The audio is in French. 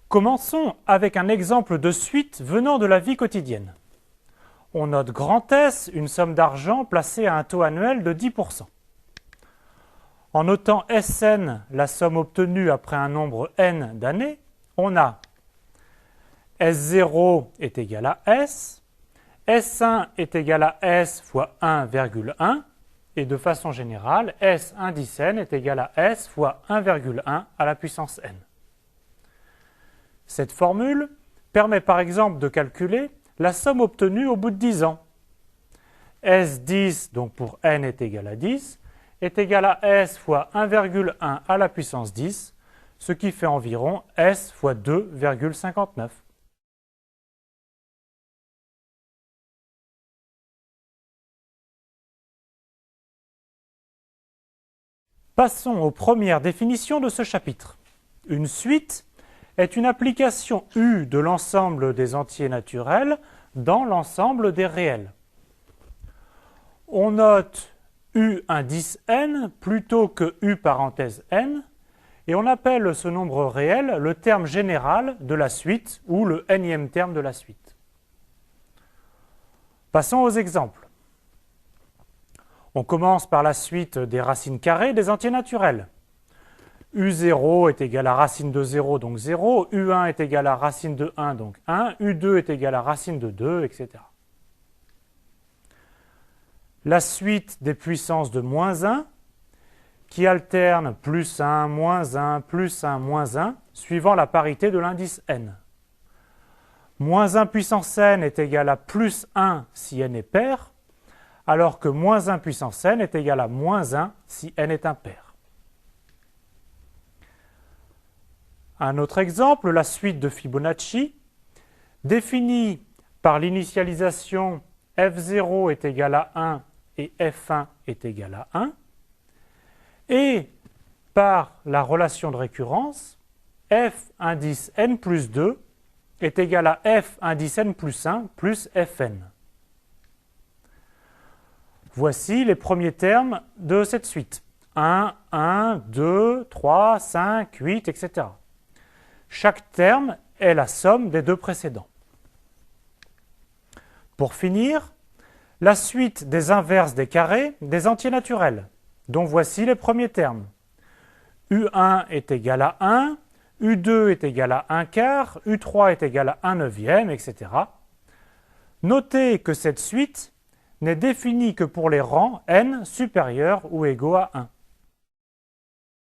Commençons avec un exemple de suite venant de la vie quotidienne. On note grand S, une somme d'argent placée à un taux annuel de 10%. En notant Sn, la somme obtenue après un nombre n d'années, on a S0 est égal à S, S1 est égal à S fois 1,1, et de façon générale, S indice n est égal à S fois 1,1 à la puissance n. Cette formule permet par exemple de calculer la somme obtenue au bout de 10 ans. S10, donc pour n est égal à 10, est égal à S fois 1,1 à la puissance 10, ce qui fait environ S fois 2,59. Passons aux premières définitions de ce chapitre. Une suite est une application U de l'ensemble des entiers naturels dans l'ensemble des réels. On note U indice n plutôt que U parenthèse n, et on appelle ce nombre réel le terme général de la suite ou le nème terme de la suite. Passons aux exemples. On commence par la suite des racines carrées des entiers naturels. U0 est égal à racine de 0, donc 0. U1 est égal à racine de 1, donc 1. U2 est égal à racine de 2, etc. La suite des puissances de moins 1, qui alternent plus 1, moins 1, plus 1, moins 1, suivant la parité de l'indice n. Moins 1 puissance n est égal à plus 1 si n est pair, alors que moins 1 puissance n est égal à moins 1 si n est impair. Un autre exemple, la suite de Fibonacci, définie par l'initialisation f0 est égal à 1 et f1 est égal à 1, et par la relation de récurrence, f indice n plus 2 est égal à f indice n plus 1 plus fn. Voici les premiers termes de cette suite. 1, 1, 2, 3, 5, 8, etc. Chaque terme est la somme des deux précédents. Pour finir, la suite des inverses des carrés des entiers naturels, dont voici les premiers termes. U1 est égal à 1, U2 est égal à 1 quart, U3 est égal à 1 neuvième, etc. Notez que cette suite n'est définie que pour les rangs n supérieurs ou égaux à 1.